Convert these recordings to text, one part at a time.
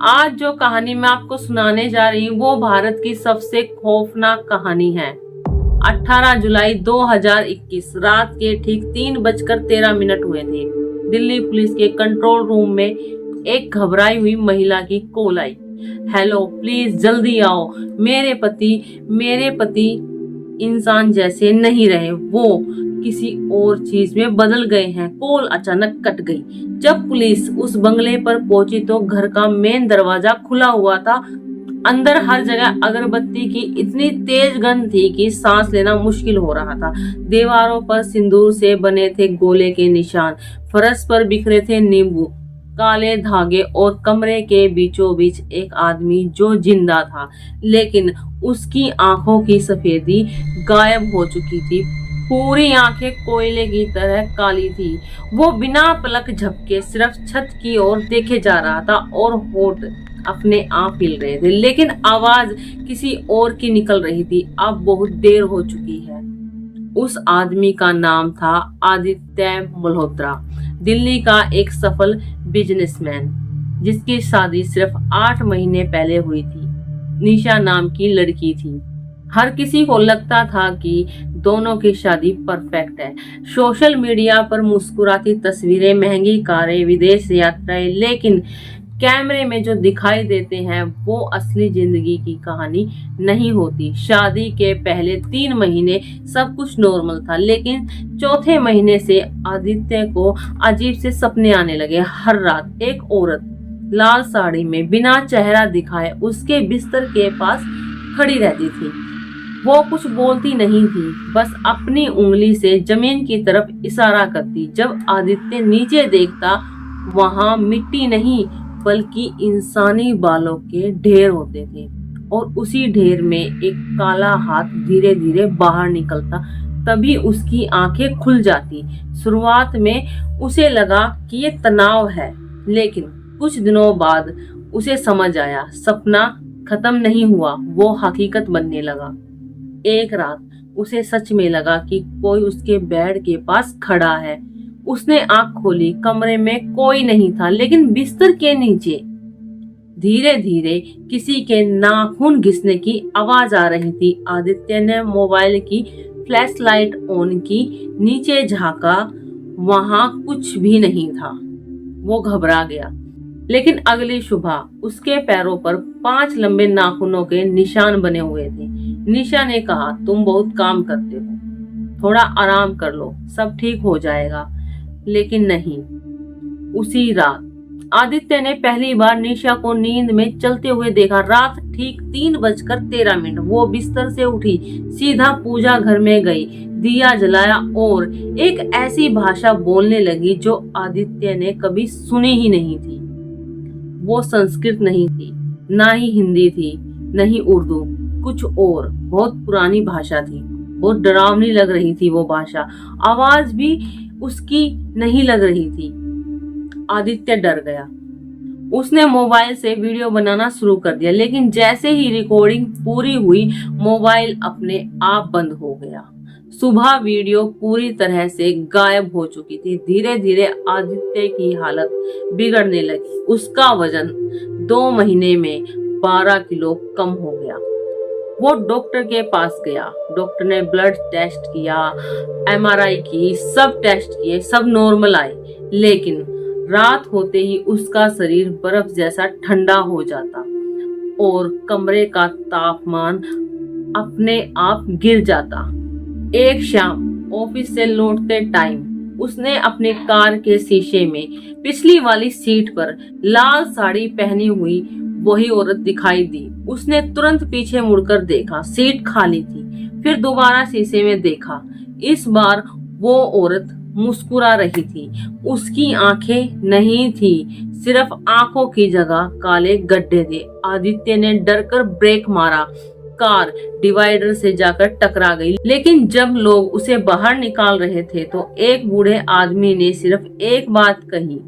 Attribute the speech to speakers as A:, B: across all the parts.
A: आज जो कहानी मैं आपको सुनाने जा रही हूँ वो भारत की सबसे खौफनाक कहानी है। 18 जुलाई 2021 रात के ठीक 3:13 हुए थे। दिल्ली पुलिस के कंट्रोल रूम में एक घबराई हुई महिला की कॉल आई। हेलो, प्लीज जल्दी आओ, मेरे पति इंसान जैसे नहीं रहे, वो किसी और चीज में बदल गए हैं। कॉल अचानक कट गई। जब पुलिस उस बंगले पर पहुंची तो घर का मेन दरवाजा खुला हुआ था। अंदर हर जगह अगरबत्ती की इतनी तेज गंध थी कि सांस लेना मुश्किल हो रहा था। दीवारों पर सिंदूर से बने थे गोले के निशान, फर्श पर बिखरे थे नींबू, काले धागे और कमरे के बीचों बीच एक आदमी जो जिंदा था, लेकिन उसकी आंखों की सफेदी गायब हो चुकी थी। पूरी आंखें कोयले की तरह काली थी। वो बिना पलक झपके सिर्फ छत की ओर देखे जा रहा था और होठ अपने आप हिल रहे थे, लेकिन आवाज किसी और की निकल रही थी। अब बहुत देर हो चुकी है। उस आदमी का नाम था आदित्य मल्होत्रा, दिल्ली का एक सफल बिजनेसमैन जिसकी शादी सिर्फ 8 महीने पहले हुई थी। निशा नाम की लड़की थी। हर किसी को लगता था कि दोनों की शादी परफेक्ट है। सोशल मीडिया पर मुस्कुराती तस्वीरें, महंगी कारें, विदेश यात्राएं, लेकिन कैमरे में जो दिखाई देते हैं वो असली जिंदगी की कहानी नहीं होती। शादी के पहले 3 महीने सब कुछ नॉर्मल था, लेकिन चौथे महीने से आदित्य को अजीब से सपने आने लगे। हर रात एक औरत लाल साड़ी में बिना चेहरा दिखाए उसके बिस्तर के पास खड़ी रहती थी। वो कुछ बोलती नहीं थी, बस अपनी उंगली से जमीन की तरफ इशारा करती। जब आदित्य नीचे देखता, वहां मिट्टी नहीं बल्कि इंसानी बालों के ढेर होते थे, और उसी ढेर में एक काला हाथ धीरे धीरे बाहर निकलता। तभी उसकी आंखें खुल जाती। शुरुआत में उसे लगा कि ये तनाव है, लेकिन कुछ दिनों बाद उसे समझ आया, सपना खत्म नहीं हुआ, वो हकीकत बनने लगा। एक रात उसे सच में लगा कि कोई उसके बेड के पास खड़ा है। उसने आंख खोली, कमरे में कोई नहीं था, लेकिन बिस्तर के नीचे धीरे धीरे किसी के नाखून घिसने की आवाज आ रही थी। आदित्य ने मोबाइल की फ्लैश लाइट ऑन की, नीचे झांका, वहां कुछ भी नहीं था। वो घबरा गया, लेकिन अगली सुबह उसके पैरों पर 5 लंबे नाखूनों के निशान बने हुए थे। निशा ने कहा, तुम बहुत काम करते हो, थोड़ा आराम कर लो, सब ठीक हो जाएगा। लेकिन नहीं। उसी रात आदित्य ने पहली बार निशा को नींद में चलते हुए देखा। रात ठीक 3:13 वो बिस्तर से उठी, सीधा पूजा घर में गई, दिया जलाया और एक ऐसी भाषा बोलने लगी जो आदित्य ने कभी सुनी ही नहीं थी। वो संस्कृत नहीं थी, ना ही हिंदी थी, नहीं उर्दू, कुछ और बहुत पुरानी भाषा थी। बहुत डरावनी लग रही थी वो भाषा, आवाज भी उसकी नहीं लग रही थी। आदित्य डर गया। उसने मोबाइल से वीडियो बनाना शुरू कर दिया, लेकिन जैसे ही रिकॉर्डिंग पूरी हुई, मोबाइल अपने आप बंद हो गया। सुबह वीडियो पूरी तरह से गायब हो चुकी थी। धीरे धीरे आदित्य की हालत बिगड़ने लगी। उसका वजन 2 महीने में 12 किलो कम हो गया। वो डॉक्टर के पास गया। डॉक्टर ने ब्लड टेस्ट किया, MRI की, सब टेस्ट किए, सब नॉर्मल आए, लेकिन रात होते ही उसका शरीर बर्फ जैसा ठंडा हो जाता और कमरे का तापमान अपने आप गिर जाता। एक शाम ऑफिस से लौटते टाइम उसने अपने कार के शीशे में पिछली वाली सीट पर लाल साड़ी पहनी हुई वही औरत दिखाई दी। उसने तुरंत पीछे मुड़कर देखा, सीट खाली थी। फिर दोबारा शीशे में देखा। इस बार वो औरत मुस्कुरा रही थी। उसकी आंखें नहीं थी, सिर्फ आंखों की जगह काले गड्ढे थे। आदित्य ने डरकर ब्रेक मारा। कार डिवाइडर से जाकर टकरा गई, लेकिन जब लोग उसे बाहर निकाल रहे थे तो एक बूढ़े आदमी ने सिर्फ एक बात कही,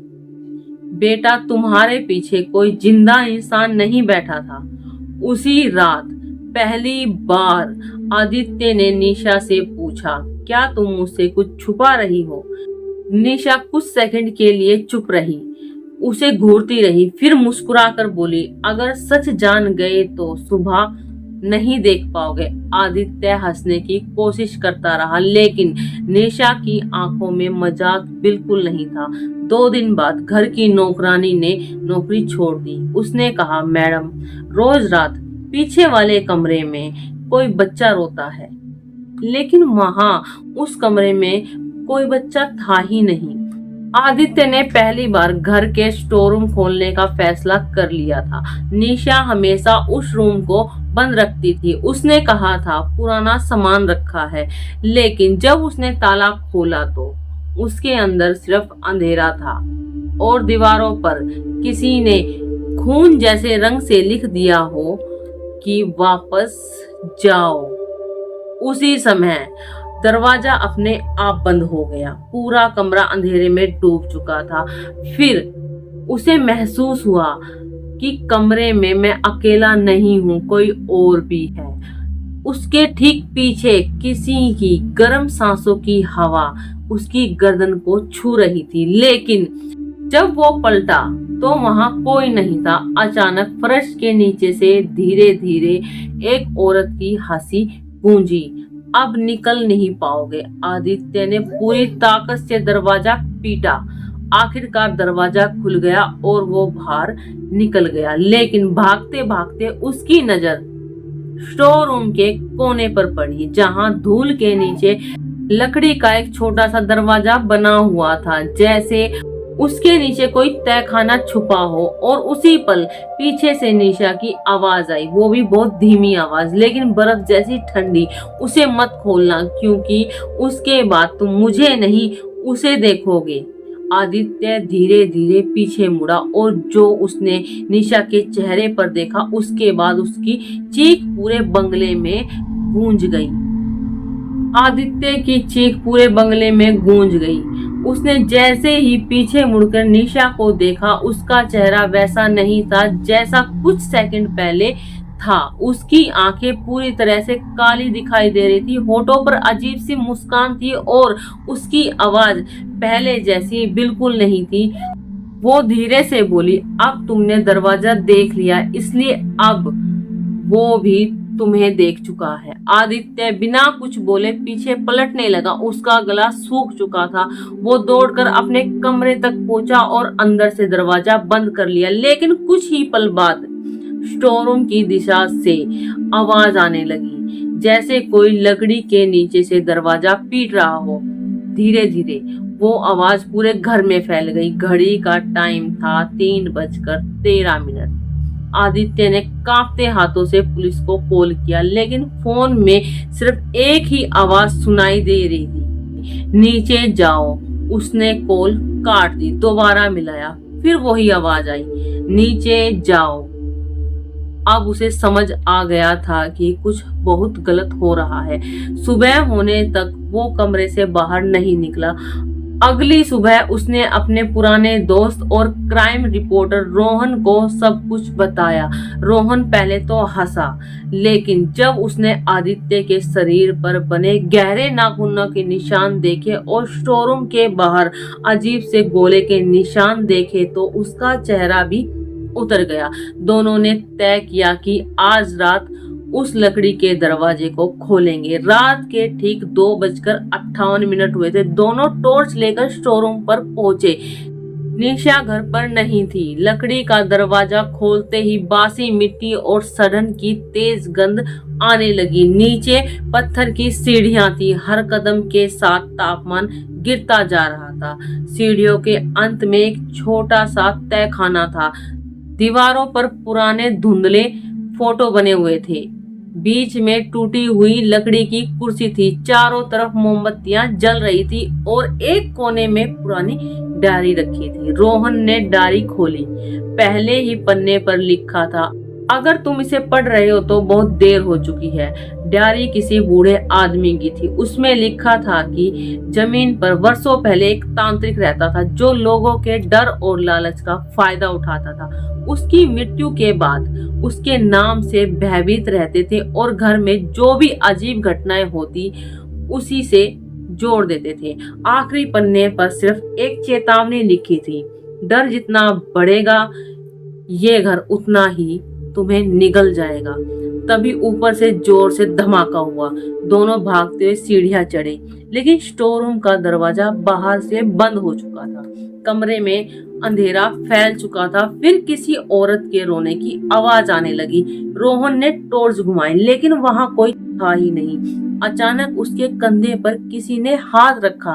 A: बेटा, तुम्हारे पीछे कोई जिंदा इंसान नहीं बैठा था। उसी रात पहली बार आदित्य ने निशा से पूछा, क्या तुम मुझसे कुछ छुपा रही हो? निशा कुछ सेकंड के लिए चुप रही, उसे घूरती रही, फिर मुस्कुराकर बोली, अगर सच जान गए तो सुबह नहीं देख पाओगे। आदित्य हंसने की कोशिश करता रहा, लेकिन निशा की आंखों में मजाक बिल्कुल नहीं था। 2 दिन बाद घर की नौकरानी ने नौकरी छोड़ दी। उसने कहा, मैडम, रोज रात पीछे वाले कमरे में कोई बच्चा रोता है। लेकिन वहां उस कमरे में कोई बच्चा था ही नहीं। आदित्य ने पहली बार घर के स्टोर रूम खोलने का फैसला कर लिया था। निशा हमेशा उस रूम को बंद रखती थी। उसने कहा था पुराना सामान रखा है, लेकिन जब उसने ताला खोला तो उसके अंदर सिर्फ अंधेरा था और दीवारों पर किसी ने खून जैसे रंग से लिख दिया हो कि वापस जाओ। उसी समय दरवाजा अपने आप बंद हो गया। पूरा कमरा अंधेरे में डूब चुका था। फिर उसे महसूस हुआ कि कमरे में मैं अकेला नहीं हूँ, कोई और भी है। उसके ठीक पीछे किसी की गर्म सांसों की हवा उसकी गर्दन को छू रही थी, लेकिन जब वो पलटा तो वहां कोई नहीं था। अचानक फर्श के नीचे से धीरे धीरे एक औरत की हंसी गूंजी। अब निकल नहीं पाओगे। आदित्य ने पूरी ताकत से दरवाजा पीटा। आखिरकार दरवाजा खुल गया और वो बाहर निकल गया, लेकिन भागते भागते उसकी नजर स्टोर रूम के कोने पर पड़ी, जहां धूल के नीचे लकड़ी का एक छोटा सा दरवाजा बना हुआ था, जैसे उसके नीचे कोई तहखाना छुपा हो। और उसी पल पीछे से निशा की आवाज आई, वो भी बहुत धीमी आवाज, लेकिन बर्फ जैसी ठंडी। उसे मत खोलना, क्योंकि उसके बाद तुम मुझे नहीं उसे देखोगे। आदित्य धीरे धीरे पीछे मुड़ा और जो उसने निशा के चेहरे पर देखा, उसके बाद उसकी चीख पूरे बंगले में गूंज गई। आदित्य की चीख पूरे बंगले में गूंज गई। उसने जैसे ही पीछे मुड़कर निशा को देखा, उसका चेहरा वैसा नहीं था जैसा कुछ सेकंड पहले था। उसकी आंखें पूरी तरह से काली दिखाई दे रही थी, होठों पर अजीब सी मुस्कान थी और उसकी आवाज पहले जैसी बिल्कुल नहीं थी। वो धीरे से बोली, अब तुमने दरवाजा देख लिया, इसलिए अब वो भी तुम्हें देख चुका है। आदित्य बिना कुछ बोले पीछे पलटने लगा। उसका गला सूख चुका था। वो दौड़कर अपने कमरे तक पहुंचा और अंदर से दरवाजा बंद कर लिया, लेकिन कुछ ही पल बाद स्टोर रूम की दिशा से आवाज आने लगी, जैसे कोई लकड़ी के नीचे से दरवाजा पीट रहा हो। धीरे धीरे वो आवाज पूरे घर में फैल गई। घड़ी का टाइम था 3:13। आदित्य ने कांपते हाथों से पुलिस को कॉल किया, लेकिन फोन में सिर्फ एक ही आवाज सुनाई दे रही थी, नीचे जाओ। उसने कॉल काट दी, दोबारा मिलाया, फिर वही आवाज आई, नीचे जाओ। अब उसे समझ आ गया था कि कुछ बहुत गलत हो रहा है। सुबह होने तक वो कमरे से बाहर नहीं निकला। अगली सुबह उसने अपने पुराने दोस्त और क्राइम रिपोर्टर रोहन को सब कुछ बताया। रोहन पहले तो हंसा, लेकिन जब उसने आदित्य के शरीर पर बने गहरे नाखूनों के निशान देखे और स्टोर रूम के बाहर अजीब से गोले के निशान देखे, तो उसका चेहरा भी उतर गया। दोनों ने तय किया कि आज रात उस लकड़ी के दरवाजे को खोलेंगे। रात के ठीक 2:58 हुए थे। दोनों टॉर्च लेकर स्टोर रूम पर पहुंचे। निशा घर पर नहीं थी। लकड़ी का दरवाजा खोलते ही बासी मिट्टी और सड़न की तेज गंध आने लगी। नीचे पत्थर की सीढ़ियां थी। हर कदम के साथ तापमान गिरता जा रहा था। सीढ़ियों के अंत में एक छोटा सा तहखाना था। दीवारों पर पुराने धुंधले फोटो बने हुए थे। बीच में टूटी हुई लकड़ी की कुर्सी थी। चारों तरफ मोमबत्तियां जल रही थी और एक कोने में पुरानी डायरी रखी थी। रोहन ने डायरी खोली। पहले ही पन्ने पर लिखा था, अगर तुम इसे पढ़ रहे हो तो बहुत देर हो चुकी है। डायरी किसी बूढ़े आदमी की थी। उसमें लिखा था कि जमीन पर वर्षों पहले एक तांत्रिक रहता था जो लोगों के डर और लालच का फायदा उठाता था। उसकी मृत्यु के बाद उसके नाम से भयभीत रहते थे और घर में जो भी अजीब घटनाएं होती उसी से जोड़ देते थे। आखिरी पन्ने पर सिर्फ एक चेतावनी लिखी थी, डर जितना बढ़ेगा ये घर उतना ही तुम्हें निगल जाएगा। तभी ऊपर से जोर से धमाका हुआ। दोनों भागते हुए सीढ़ियां चढ़े, लेकिन स्टोर रूम का दरवाजा बाहर से बंद हो चुका था। कमरे में अंधेरा फैल चुका था। फिर किसी औरत के रोने की आवाज आने लगी। रोहन ने टॉर्च घुमाई, लेकिन वहां कोई था ही नहीं। अचानक उसके कंधे पर किसी ने हाथ रखा।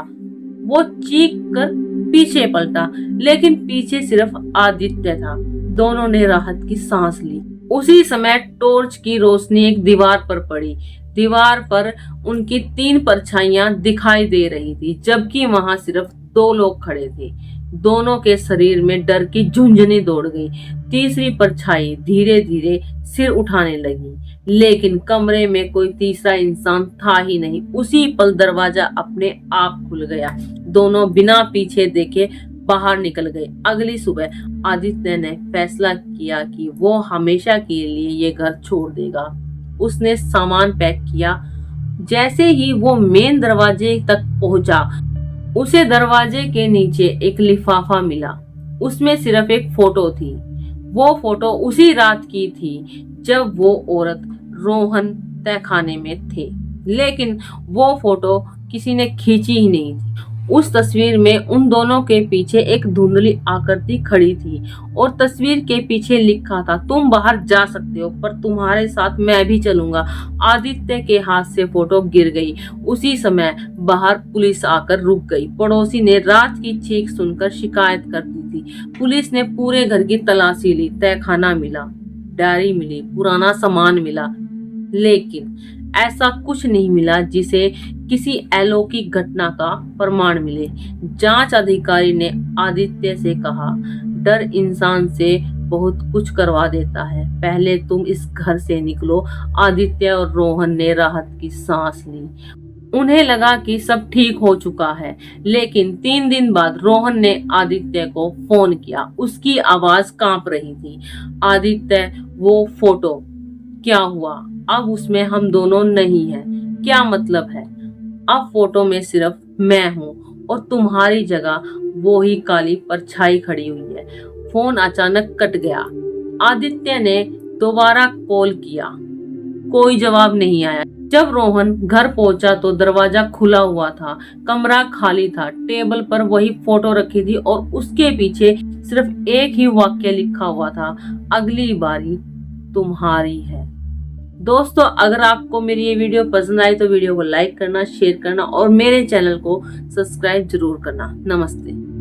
A: वो चीख कर पीछे पलटा, लेकिन पीछे सिर्फ आदित्य था। दोनों ने राहत की सांस ली। उसी समय टॉर्च की रोशनी एक दीवार पर पड़ी। दीवार पर उनकी 3 परछाइयां दिखाई दे रही थी, जबकि वहां सिर्फ 2 लोग खड़े थे। दोनों के शरीर में डर की झुंझुनी दौड़ गई। तीसरी परछाई धीरे धीरे सिर उठाने लगी, लेकिन कमरे में कोई तीसरा इंसान था ही नहीं। उसी पल दरवाजा अपने आप खुल गया। दोनों बिना पीछे देखे बाहर निकल गए। अगली सुबह आदित्य ने फैसला किया कि वो हमेशा के लिए ये घर छोड़ देगा। उसने सामान पैक किया। जैसे ही वो मेन दरवाजे तक पहुंचा, उसे दरवाजे के नीचे एक लिफाफा मिला। उसमें सिर्फ एक फोटो थी। वो फोटो उसी रात की थी जब वो औरत रोहन तहखाने में थे, लेकिन वो फोटो किसी ने खींची ही नहीं थी। उस तस्वीर में उन दोनों के पीछे एक धुंधली आकृति खड़ी थी और तस्वीर के पीछे लिखा था, तुम बाहर जा सकते हो, पर तुम्हारे साथ मैं भी चलूंगा। आदित्य के हाथ से फोटो गिर गई। उसी समय बाहर पुलिस आकर रुक गई। पड़ोसी ने रात की चीख सुनकर शिकायत कर दी थी। पुलिस ने पूरे घर की तलाशी ली। तहखाना मिला, डायरी मिली, पुराना सामान मिला, लेकिन ऐसा कुछ नहीं मिला जिसे किसी अलौकिक घटना का प्रमाण मिले। जांच अधिकारी ने आदित्य से कहा, डर इंसान से बहुत कुछ करवा देता है, पहले तुम इस घर से निकलो। आदित्य और रोहन ने राहत की सांस ली। उन्हें लगा कि सब ठीक हो चुका है, लेकिन 3 दिन बाद रोहन ने आदित्य को फोन किया। उसकी आवाज कांप रही थी। आदित्य, वो फोटो क्या हुआ? अब उसमें हम दोनों नहीं हैं। क्या मतलब है? अब फोटो में सिर्फ मैं हूँ और तुम्हारी जगह वो ही काली परछाई खड़ी हुई है। फोन अचानक कट गया। आदित्य ने दोबारा कॉल किया, कोई जवाब नहीं आया। जब रोहन घर पहुंचा तो दरवाजा खुला हुआ था। कमरा खाली था। टेबल पर वही फोटो रखी थी और उसके पीछे सिर्फ एक ही वाक्य लिखा हुआ था, अगली बारी तुम्हारी है। दोस्तों, अगर आपको मेरी ये वीडियो पसंद आई तो वीडियो को लाइक करना, शेयर करना और मेरे चैनल को सब्सक्राइब जरूर करना। नमस्ते।